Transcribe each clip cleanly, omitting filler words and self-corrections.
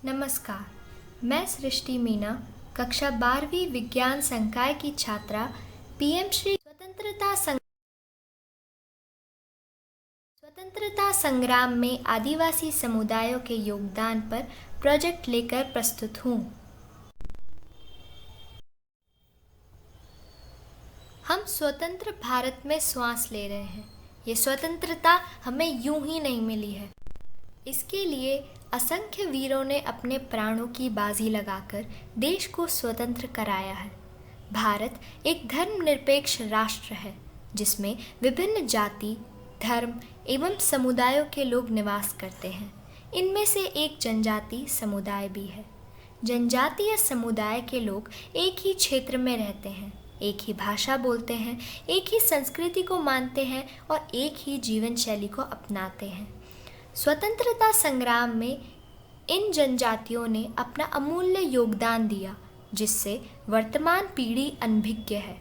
नमस्कार, मैं सृष्टि मीना, कक्षा 12वीं विज्ञान संकाय की छात्रा पीएम श्री स्वतंत्रता संग्राम में आदिवासी समुदायों के योगदान पर प्रोजेक्ट लेकर प्रस्तुत हूँ। हम स्वतंत्र भारत में श्वास ले रहे हैं। ये स्वतंत्रता हमें यूं ही नहीं मिली है। इसके लिए असंख्य वीरों ने अपने प्राणों की बाजी लगाकर देश को स्वतंत्र कराया है। भारत एक धर्मनिरपेक्ष राष्ट्र है जिसमें विभिन्न जाति, धर्म एवं समुदायों के लोग निवास करते हैं। इनमें से एक जनजाति समुदाय भी है। जनजातीय समुदाय के लोग एक ही क्षेत्र में रहते हैं, एक ही भाषा बोलते हैं, एक ही संस्कृति को मानते हैं और एक ही जीवन शैली को अपनाते हैं। स्वतंत्रता संग्राम में इन जनजातियों ने अपना अमूल्य योगदान दिया, जिससे वर्तमान पीढ़ी अनभिज्ञ है।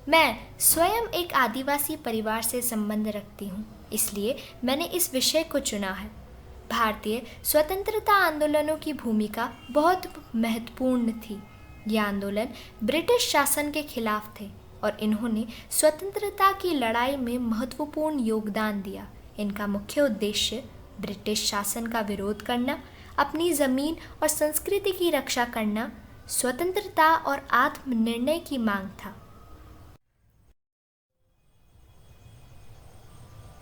मैं स्वयं एक आदिवासी परिवार से संबंध रखती हूँ, इसलिए मैंने इस विषय को चुना है। भारतीय स्वतंत्रता आंदोलनों की भूमिका बहुत महत्वपूर्ण थी। ये आंदोलन ब्रिटिश शासन के खिलाफ थे और इन्होंने स्वतंत्रता की लड़ाई में महत्वपूर्ण योगदान दिया। इनका मुख्य उद्देश्य ब्रिटिश शासन का विरोध करना, अपनी ज़मीन और संस्कृति की रक्षा करना, स्वतंत्रता और आत्मनिर्णय की मांग था।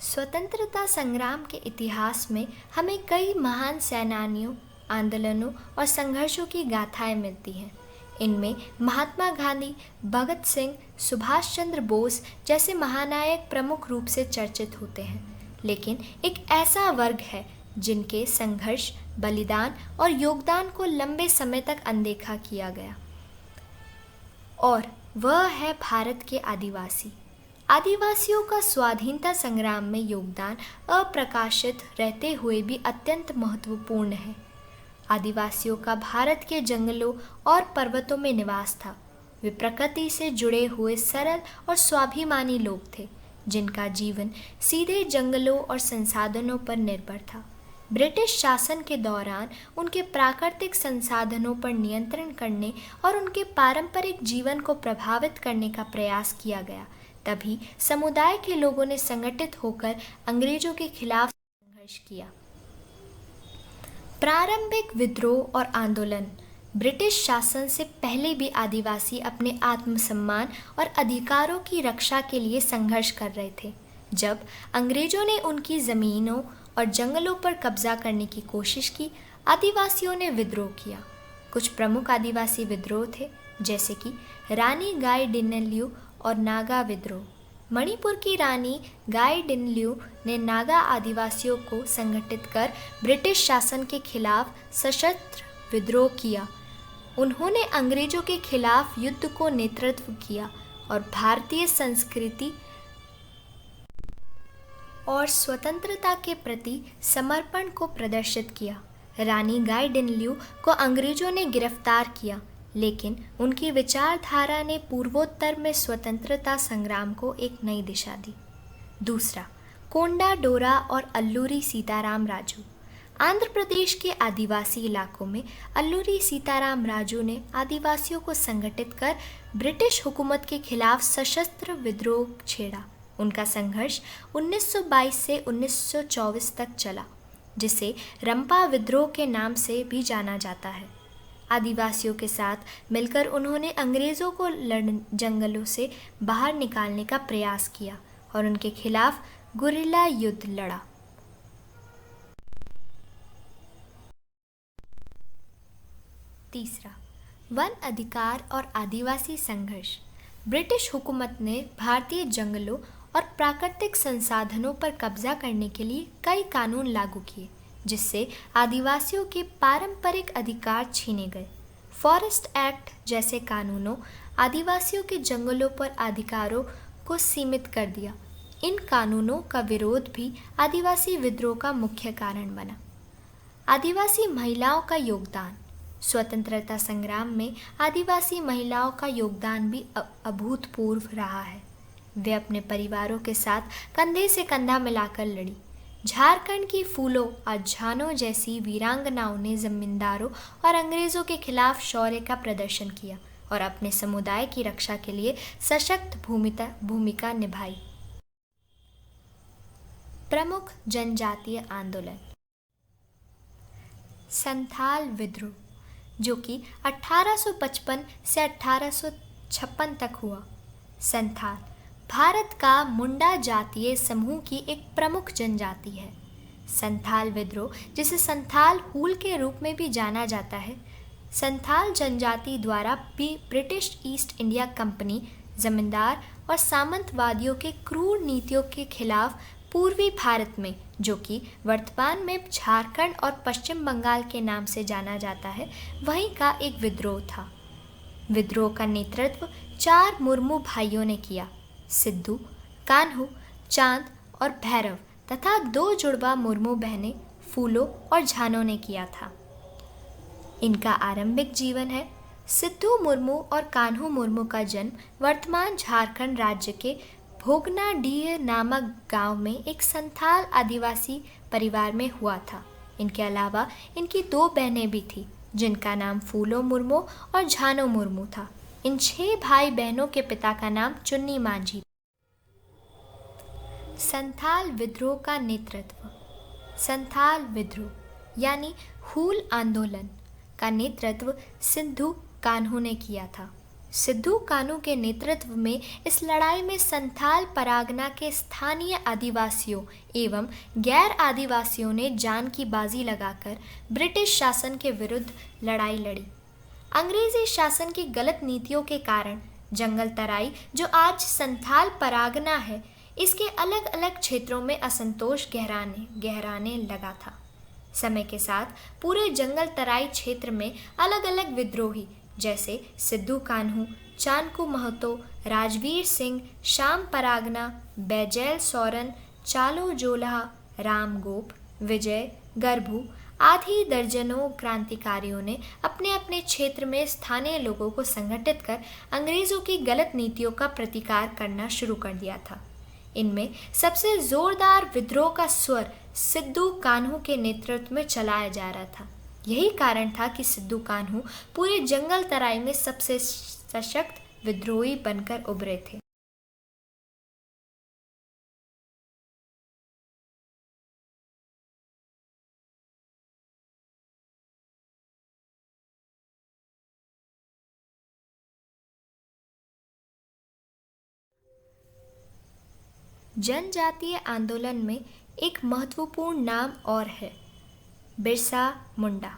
स्वतंत्रता संग्राम के इतिहास में हमें कई महान सेनानियों, आंदोलनों और संघर्षों की गाथाएं मिलती हैं। इनमें महात्मा गांधी, भगत सिंह, सुभाष चंद्र बोस जैसे महानायक प्रमुख रूप से चर्चित होते हैं। लेकिन एक ऐसा वर्ग है जिनके संघर्ष, बलिदान और योगदान को लंबे समय तक अनदेखा किया गया, और वह है भारत के आदिवासी। आदिवासियों का स्वाधीनता संग्राम में योगदान अप्रकाशित रहते हुए भी अत्यंत महत्वपूर्ण है। आदिवासियों का भारत के जंगलों और पर्वतों में निवास था। वे प्रकृति से जुड़े हुए सरल और स्वाभिमानी लोग थे, जिनका जीवन सीधे जंगलों और संसाधनों पर निर्भर था। ब्रिटिश शासन के दौरान उनके प्राकृतिक संसाधनों पर नियंत्रण करने और उनके पारंपरिक जीवन को प्रभावित करने का प्रयास किया गया। तभी समुदाय के लोगों ने संगठित होकर अंग्रेजों के खिलाफ संघर्ष किया। प्रारंभिक विद्रोह और आंदोलन। ब्रिटिश शासन से पहले भी आदिवासी अपने आत्मसम्मान और अधिकारों की रक्षा के लिए संघर्ष कर रहे थे। जब अंग्रेजों ने उनकी ज़मीनों और जंगलों पर कब्जा करने की कोशिश की, आदिवासियों ने विद्रोह किया। कुछ प्रमुख आदिवासी विद्रोह थे, जैसे कि रानी गाइडिनल्यू और नागा विद्रोह। मणिपुर की रानी गाइडिनल्यू ने नागा आदिवासियों को संगठित कर ब्रिटिश शासन के खिलाफ सशस्त्र विद्रोह किया। उन्होंने अंग्रेजों के खिलाफ युद्ध को नेतृत्व किया और भारतीय संस्कृति और स्वतंत्रता के प्रति समर्पण को प्रदर्शित किया। रानी गाइडिनल्यू को अंग्रेजों ने गिरफ्तार किया, लेकिन उनकी विचारधारा ने पूर्वोत्तर में स्वतंत्रता संग्राम को एक नई दिशा दी। दूसरा, कोंडा डोरा और अल्लूरी सीताराम राजू। आंध्र प्रदेश के आदिवासी इलाकों में अल्लूरी सीताराम राजू ने आदिवासियों को संगठित कर ब्रिटिश हुकूमत के खिलाफ सशस्त्र विद्रोह छेड़ा। उनका संघर्ष 1922 से 1924 तक चला, जिसे रंपा विद्रोह के नाम से भी जाना जाता है। आदिवासियों के साथ मिलकर उन्होंने अंग्रेज़ों को जंगलों से बाहर निकालने का प्रयास किया और उनके खिलाफ गुरिल्ला युद्ध लड़ा। तीसरा, वन अधिकार और आदिवासी संघर्ष। ब्रिटिश हुकूमत ने भारतीय जंगलों और प्राकृतिक संसाधनों पर कब्जा करने के लिए कई कानून लागू किए, जिससे आदिवासियों के पारंपरिक अधिकार छीने गए। फॉरेस्ट एक्ट जैसे कानूनों आदिवासियों के जंगलों पर अधिकारों को सीमित कर दिया। इन कानूनों का विरोध भी आदिवासी विद्रोह का मुख्य कारण बना। आदिवासी महिलाओं का योगदान। स्वतंत्रता संग्राम में आदिवासी महिलाओं का योगदान भी अभूतपूर्व रहा है। वे अपने परिवारों के साथ कंधे से कंधा मिलाकर लड़ी। झारखंड की फूलो और झानो जैसी वीरांगनाओं ने जमींदारों और अंग्रेजों के खिलाफ शौर्य का प्रदर्शन किया और अपने समुदाय की रक्षा के लिए सशक्त भूमिका निभाई। प्रमुख जनजातीय आंदोलन। संथाल विद्रोह, जो कि 1855 से 1856 तक हुआ। संथाल भारत का मुंडा जातीय समूह की एक प्रमुख जनजाति है। संथाल विद्रोह, जिसे संथाल हूल के रूप में भी जाना जाता है, संथाल जनजाति द्वारा भी ब्रिटिश ईस्ट इंडिया कंपनी, जमींदार और सामंतवादियों के क्रूर नीतियों के खिलाफ पूर्वी भारत में, जो कि वर्तमान में झारखंड और पश्चिम बंगाल के नाम से जाना जाता है, वहीं का एक विद्रोह था। विद्रोह का नेतृत्व 4 मुर्मू भाइयों ने किया, सिद्धू, कान्हू, चांद और भैरव, तथा 2 जुड़वा मुर्मू बहनें फूलो और झानो ने किया था। इनका आरंभिक जीवन है। सिद्धू मुर्मू और कान्हू मुर्मू का जन्म वर्तमान झारखंड राज्य के भोगनाडीह नामक गांव में एक संथाल आदिवासी परिवार में हुआ था। इनके अलावा इनकी 2 बहनें भी थीं, जिनका नाम फूलो मुर्मू और झानो मुर्मू था। इन 6 भाई बहनों के पिता का नाम चुन्नी मांझी। संथाल विद्रोह का नेतृत्व। संथाल विद्रोह यानी हूल आंदोलन का नेतृत्व सिद्धू कान्हू ने किया था। सिद्धू कान्हू के नेतृत्व में इस लड़ाई में संथाल परागना के स्थानीय आदिवासियों एवं गैर आदिवासियों ने जान की बाजी लगाकर ब्रिटिश शासन के विरुद्ध लड़ाई लड़ी। अंग्रेजी शासन की गलत नीतियों के कारण जंगल तराई, जो आज संथाल परागना है, इसके अलग अलग क्षेत्रों में असंतोष गहराने लगा था। समय के साथ पूरे जंगल तराई क्षेत्र में अलग अलग विद्रोही जैसे सिद्धू कान्हू, चानकू महतो, राजवीर सिंह, श्याम परागना, बैजैल सोरन, चालो जोल्हा, राम गोप, विजय गर्भू आदि दर्जनों क्रांतिकारियों ने अपने अपने क्षेत्र में स्थानीय लोगों को संगठित कर अंग्रेजों की गलत नीतियों का प्रतिकार करना शुरू कर दिया था। इनमें सबसे जोरदार विद्रोह का स्वर सिद्धू कान्हू के नेतृत्व में चलाया जा रहा था। यही कारण था कि सिद्धू कान्हू पूरे जंगल तराई में सबसे सशक्त विद्रोही बनकर उभरे थे। जनजातीय आंदोलन में एक महत्वपूर्ण नाम और है, बिरसा मुंडा।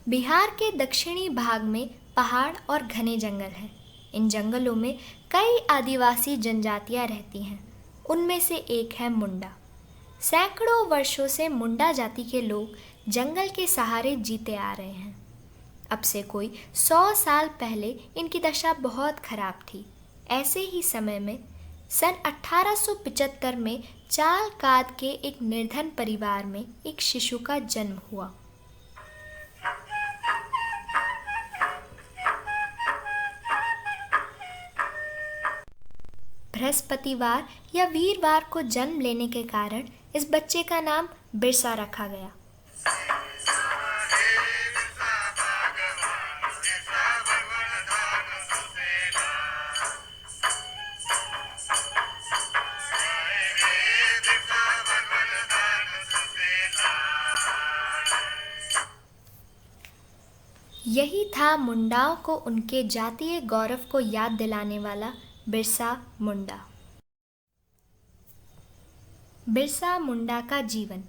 बिहार के दक्षिणी भाग में पहाड़ और घने जंगल हैं। इन जंगलों में कई आदिवासी जनजातियां रहती हैं। उनमें से एक है मुंडा। सैकड़ों वर्षों से मुंडा जाति के लोग जंगल के सहारे जीते आ रहे हैं। अब से कोई 100 साल पहले इनकी दशा बहुत खराब थी। ऐसे ही समय में सन 1875 में चालकाद के एक निर्धन परिवार में एक शिशु का जन्म हुआ। बृहस्पतिवार या वीरवार को जन्म लेने के कारण इस बच्चे का नाम बिरसा रखा गया। यही था मुंडाओं को उनके जातीय गौरव को याद दिलाने वाला बिरसा मुंडा। बिरसा मुंडा का जीवन।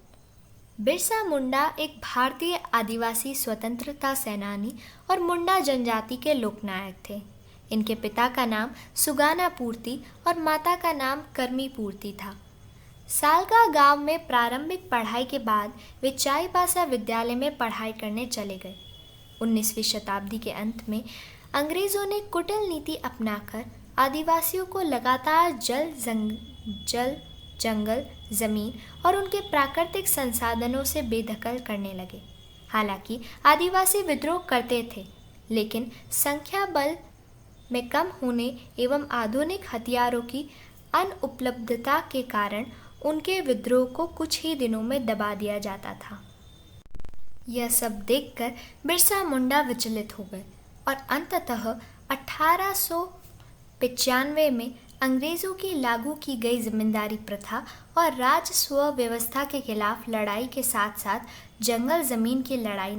बिरसा मुंडा एक भारतीय आदिवासी स्वतंत्रता सेनानी और मुंडा जनजाति के लोकनायक थे। इनके पिता का नाम सुगाना पूर्ति और माता का नाम करमी पूर्ति था। सालगा गांव में प्रारंभिक पढ़ाई के बाद वे चाईबासा विद्यालय में पढ़ाई करने चले गए। 19वीं शताब्दी के अंत में अंग्रेज़ों ने कुटिल नीति अपनाकर आदिवासियों को लगातार जंगल, ज़मीन और उनके प्राकृतिक संसाधनों से बेदखल करने लगे। हालांकि आदिवासी विद्रोह करते थे, लेकिन संख्या बल में कम होने एवं आधुनिक हथियारों की अनुपलब्धता के कारण उनके विद्रोह को कुछ ही दिनों में दबा दिया जाता था। यह सब देखकर बिरसा मुंडा विचलित हो गए और अंततः 1895 में अंग्रेज़ों की लागू की गई जमींदारी प्रथा और राजस्व व्यवस्था के खिलाफ लड़ाई के साथ साथ जंगल ज़मीन की लड़ाई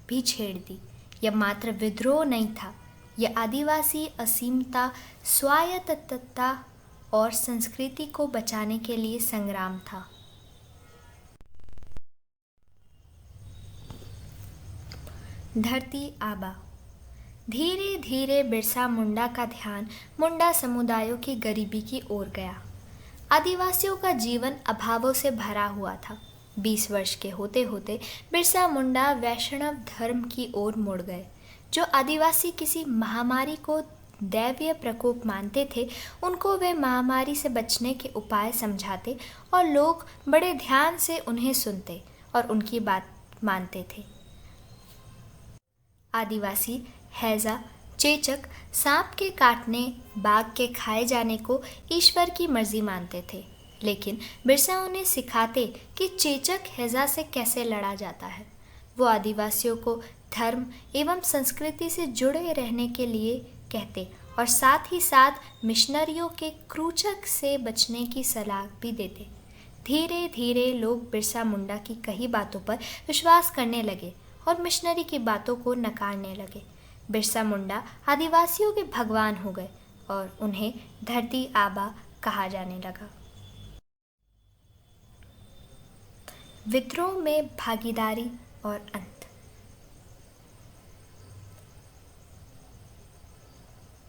भी छेड़ दी। यह मात्र विद्रोह नहीं था, यह आदिवासी असीमता, स्वायत्तता और संस्कृति को बचाने के लिए संग्राम था। धरती आबा। धीरे धीरे बिरसा मुंडा का ध्यान मुंडा समुदायों की गरीबी की ओर गया। आदिवासियों का जीवन अभावों से भरा हुआ था। 20 वर्ष के होते होते बिरसा मुंडा वैष्णव धर्म की ओर मुड़ गए। जो आदिवासी किसी महामारी को दैवीय प्रकोप मानते थे, उनको वे महामारी से बचने के उपाय समझाते और लोग बड़े ध्यान से उन्हें सुनते और उनकी बात मानते थे। आदिवासी हैजा, चेचक सांप के काटने, बाघ के खाए जाने को ईश्वर की मर्जी मानते थे, लेकिन बिरसा उन्हें सिखाते कि चेचक हैजा से कैसे लड़ा जाता है। वो आदिवासियों को धर्म एवं संस्कृति से जुड़े रहने के लिए कहते और साथ ही साथ मिशनरियों के क्रूचक से बचने की सलाह भी देते। धीरे धीरे लोग बिरसा मुंडा की कई बातों पर विश्वास करने लगे और मिशनरी की बातों को नकारने लगे। बिरसा मुंडा आदिवासियों के भगवान हो गए और उन्हें धरती आबा कहा जाने लगा। विद्रोह में भागीदारी और अंत।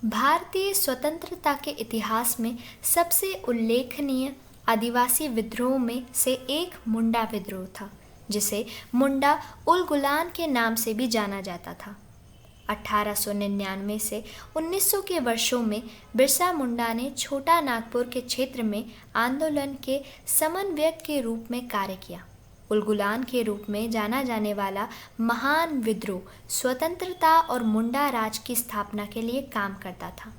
भारतीय स्वतंत्रता के इतिहास में सबसे उल्लेखनीय आदिवासी विद्रोह में से एक मुंडा विद्रोह था, जिसे मुंडा उलगुलान के नाम से भी जाना जाता था। 1899 से 1900 के वर्षों में बिरसा मुंडा ने छोटा नागपुर के क्षेत्र में आंदोलन के समन्वयक के रूप में कार्य किया। उलगुलान के रूप में जाना जाने वाला महान विद्रोह स्वतंत्रता और मुंडा राज की स्थापना के लिए काम करता था।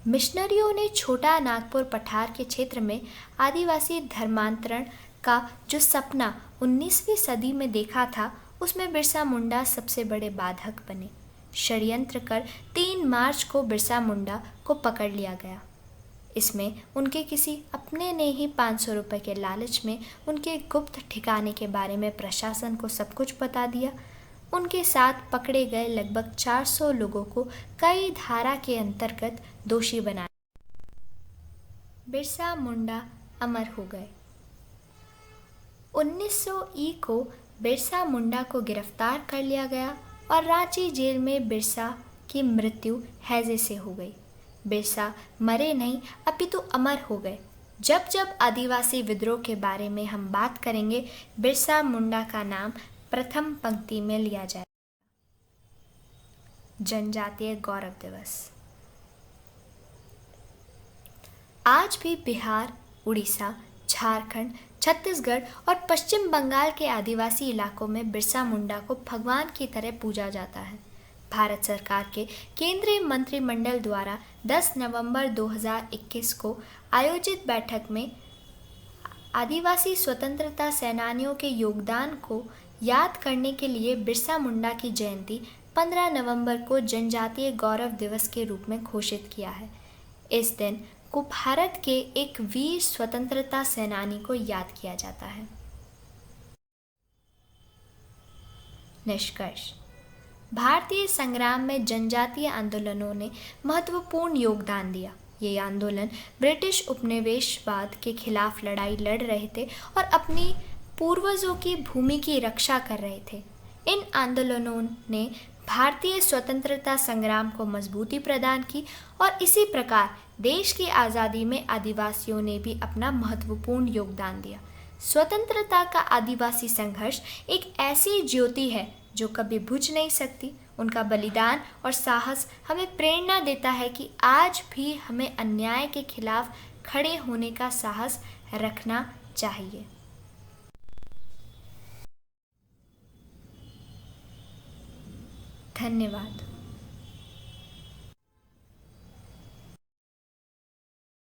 मिशनरियों ने छोटा नागपुर पठार के क्षेत्र में आदिवासी धर्मांतरण का जो सपना 19वीं सदी में देखा था, उसमें बिरसा मुंडा सबसे बड़े बाधक बने। षड्यंत्र कर 3 मार्च को बिरसा मुंडा को पकड़ लिया गया। इसमें उनके किसी अपने ने ही 500 रुपये के लालच में उनके गुप्त ठिकाने के बारे में प्रशासन को सब कुछ बता दिया। उनके साथ पकड़े गए लगभग 400 लोगों को कई धारा के अंतर्गत दोषी बनाया। बिरसा मुंडा अमर हो गए। 1900 ई को बिरसा मुंडा को गिरफ्तार कर लिया गया और रांची जेल में बिरसा की मृत्यु हैजे से हो गई। बिरसा मरे नहीं, अपितु अमर हो गए। जब जब आदिवासी विद्रोह के बारे में हम बात करेंगे, बिरसा मुंडा का नाम प्रथम पंक्ति में लिया जाए। जनजातीय गौरव दिवस। आज भी बिहार, उड़ीसा, झारखंड, छत्तीसगढ़ और पश्चिम बंगाल के आदिवासी इलाकों में बिरसा मुंडा को भगवान की तरह पूजा जाता है। भारत सरकार के केंद्रीय मंत्रिमंडल द्वारा 10 नवंबर 2021 को आयोजित बैठक में आदिवासी स्वतंत्रता सेनानियों के योगदान को याद करने के लिए बिरसा मुंडा की जयंती 15 नवंबर को जनजातीय गौरव दिवस के रूप में घोषित किया है। इस दिन को भारत के एक वीर स्वतंत्रता सेनानी को याद किया जाता है। निष्कर्ष। भारतीय संग्राम में जनजातीय आंदोलनों ने महत्वपूर्ण योगदान दिया। ये आंदोलन ब्रिटिश उपनिवेशवाद के खिलाफ लड़ाई लड़ रहे थे और अपनी पूर्वजों की भूमि की रक्षा कर रहे थे। इन आंदोलनों ने भारतीय स्वतंत्रता संग्राम को मजबूती प्रदान की और इसी प्रकार देश की आज़ादी में आदिवासियों ने भी अपना महत्वपूर्ण योगदान दिया। स्वतंत्रता का आदिवासी संघर्ष एक ऐसी ज्योति है जो कभी बुझ नहीं सकती। उनका बलिदान और साहस हमें प्रेरणा देता है कि आज भी हमें अन्याय के खिलाफ खड़े होने का साहस रखना चाहिए। धन्यवाद।